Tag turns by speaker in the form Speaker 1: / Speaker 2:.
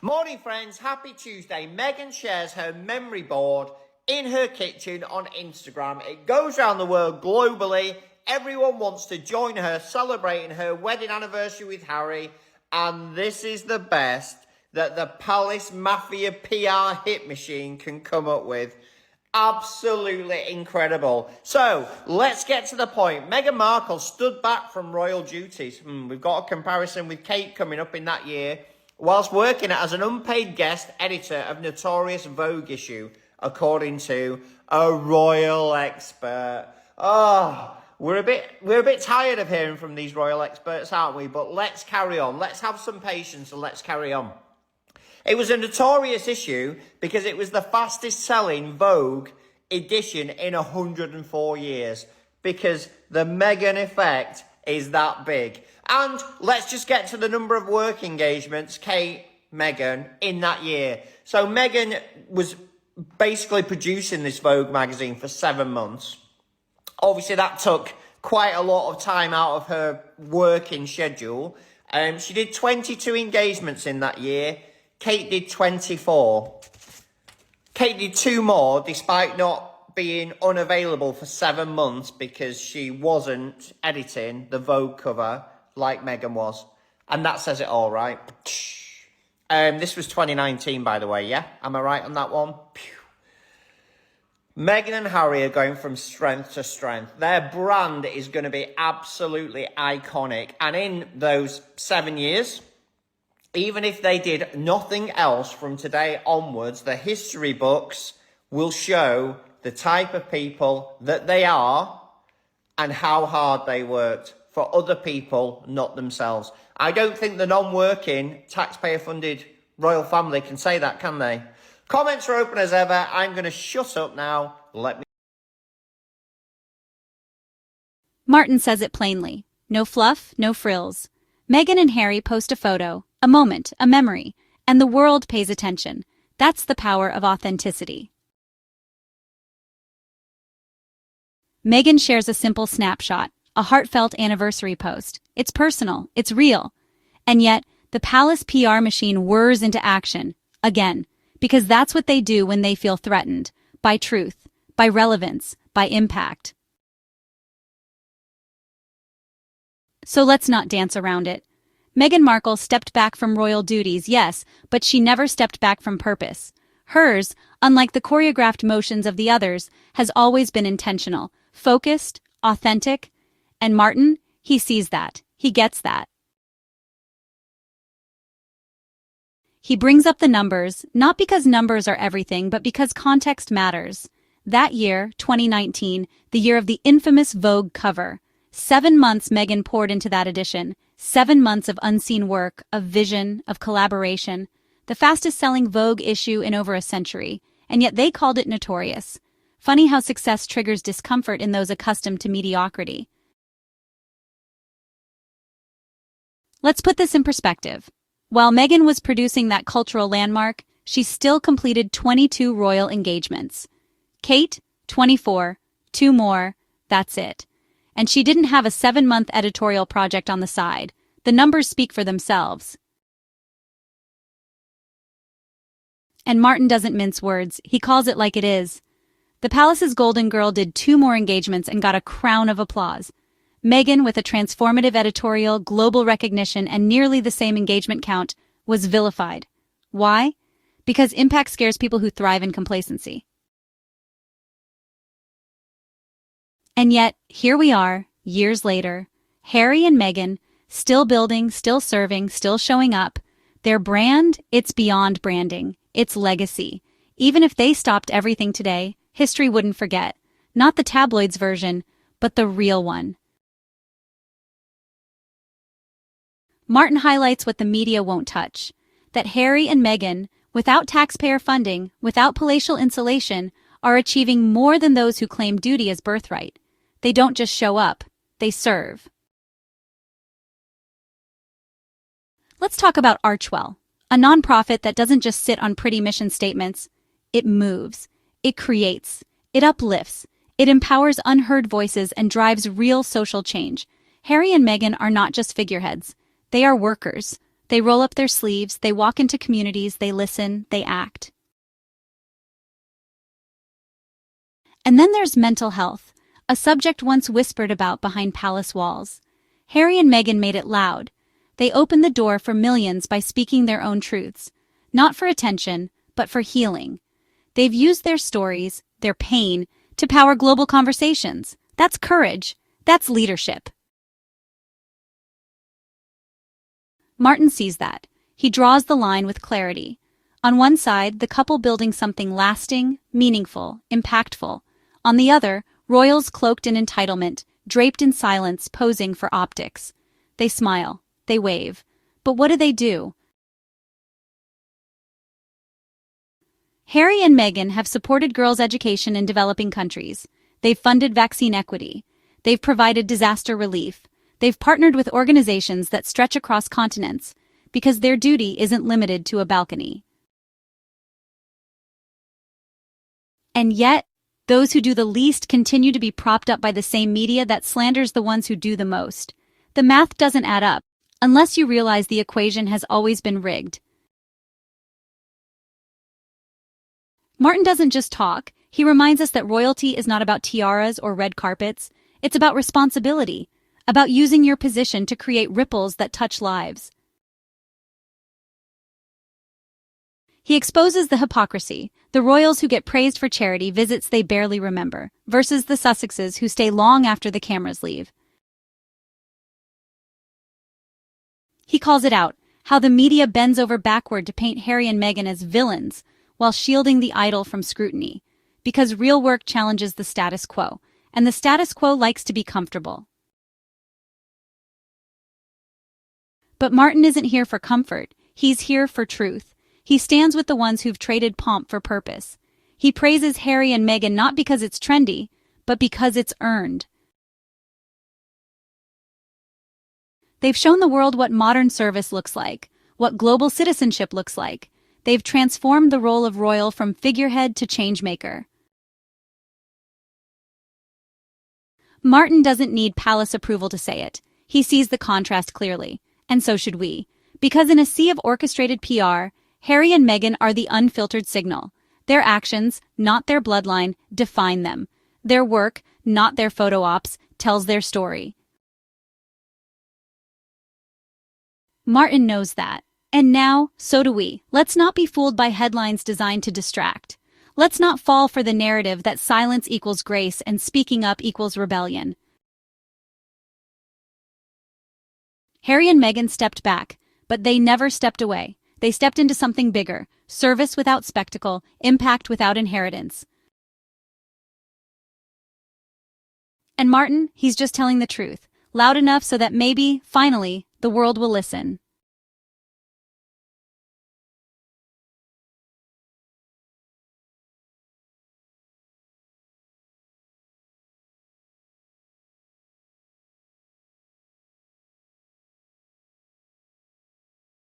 Speaker 1: Morning friends, happy Tuesday. Meghan shares her memory board in her kitchen on Instagram. It goes around the world globally. Everyone wants to join her celebrating her wedding anniversary with Harry. And this is the best that the Palace Mafia PR hit machine can come up with. Absolutely incredible. So, let's get to the point. Meghan Markle stood back from royal duties. We've got a comparison with Kate coming up in that year, whilst working as an unpaid guest editor of notorious Vogue issue, according to a royal expert. We're a bit tired of hearing from these royal experts, aren't we? But let's carry on. Let's have some patience and let's carry on. It was a notorious issue because it was the fastest selling Vogue edition in 104 years. Because the Meghan effect is that big. And let's just get to the number of work engagements, Kate, Meghan, in that year. So Meghan was basically producing this Vogue magazine for 7 months. Obviously that took quite a lot of time out of her working schedule. She did 22 engagements in that year. Kate did 24. Kate did 2 more despite not being unavailable for 7 months because she wasn't editing the Vogue cover like Meghan was. And that says it all, right? This was 2019, by the way, yeah? Am I right on that one? Pew. Meghan and Harry are going from strength to strength. Their brand is going to be absolutely iconic. And in those 7 years, even if they did nothing else from today onwards, the history books will show the type of people that they are and how hard they worked for other people, not themselves. I don't think the non-working, taxpayer-funded royal family can say that, can they? Comments are open as ever. I'm going to shut up now.
Speaker 2: Martyn says it plainly. No fluff, no frills. Meghan and Harry post a photo, a moment, a memory, and the world pays attention. That's the power of authenticity. Meghan shares a simple snapshot, a heartfelt anniversary post. It's personal, it's real. And yet, the Palace PR machine whirs into action, again, because that's what they do when they feel threatened, by truth, by relevance, by impact. So let's not dance around it. Meghan Markle stepped back from royal duties, yes, but she never stepped back from purpose. Hers, unlike the choreographed motions of the others, has always been intentional, focused, authentic, and Martyn, he sees that. He gets that. He brings up the numbers, not because numbers are everything, but because context matters. That year, 2019, the year of the infamous Vogue cover. 7 months Meghan poured into that edition. 7 months of unseen work, of vision, of collaboration. The fastest-selling Vogue issue in over a century, and yet they called it notorious. Funny how success triggers discomfort in those accustomed to mediocrity. Let's put this in perspective. While Meghan was producing that cultural landmark, she still completed 22 royal engagements. Kate, 24, 2 more, that's it. And she didn't have a 7-month editorial project on the side. The numbers speak for themselves. And Martyn doesn't mince words, he calls it like it is. The Palace's golden girl did 2 more engagements and got a crown of applause. Meghan, with a transformative editorial, global recognition, and nearly the same engagement count, was vilified. Why? Because impact scares people who thrive in complacency. And yet, here we are, years later, Harry and Meghan, still building, still serving, still showing up. Their brand, it's beyond branding. It's legacy. Even if they stopped everything today, history wouldn't forget. Not the tabloids version, but the real one. Martyn highlights what the media won't touch. That Harry and Meghan, without taxpayer funding, without palatial insulation, are achieving more than those who claim duty as birthright. They don't just show up, they serve. Let's talk about Archewell, a nonprofit that doesn't just sit on pretty mission statements. It moves, it creates, it uplifts, it empowers unheard voices and drives real social change. Harry and Meghan are not just figureheads. They are workers, They roll up their sleeves, they walk into communities, they listen, they act. And then there's mental health, a subject once whispered about behind palace walls. Harry and Meghan made it loud. They opened the door for millions by speaking their own truths, not for attention, but for healing. They've used their stories, their pain, to power global conversations. That's courage. That's leadership. Martyn sees that. He draws the line with clarity. On one side, the couple building something lasting, meaningful, impactful. On the other, royals cloaked in entitlement, draped in silence, posing for optics. They smile. They wave. But what do? Harry and Meghan have supported girls' education in developing countries. They've funded vaccine equity. They've provided disaster relief. They've partnered with organizations that stretch across continents, because their duty isn't limited to a balcony. And yet, those who do the least continue to be propped up by the same media that slanders the ones who do the most. The math doesn't add up, unless you realize the equation has always been rigged. Martyn doesn't just talk, he reminds us that royalty is not about tiaras or red carpets, it's about responsibility, about using your position to create ripples that touch lives. He exposes the hypocrisy, the royals who get praised for charity visits they barely remember, versus the Sussexes who stay long after the cameras leave. He calls it out, how the media bends over backward to paint Harry and Meghan as villains, while shielding the idol from scrutiny, because real work challenges the status quo, and the status quo likes to be comfortable. But Martyn isn't here for comfort, he's here for truth. He stands with the ones who've traded pomp for purpose. He praises Harry and Meghan not because it's trendy, but because it's earned. They've shown the world what modern service looks like, what global citizenship looks like. They've transformed the role of royal from figurehead to changemaker. Martyn doesn't need palace approval to say it. He sees the contrast clearly, and so should we. Because in a sea of orchestrated PR, Harry and Meghan are the unfiltered signal. Their actions, not their bloodline, define them. Their work, not their photo ops, tells their story. Martyn knows that. And now, so do we. Let's not be fooled by headlines designed to distract. Let's not fall for the narrative that silence equals grace and speaking up equals rebellion. Harry and Meghan stepped back, but they never stepped away. They stepped into something bigger, service without spectacle, impact without inheritance. And Martyn, he's just telling the truth, loud enough so that maybe, finally, the world will listen.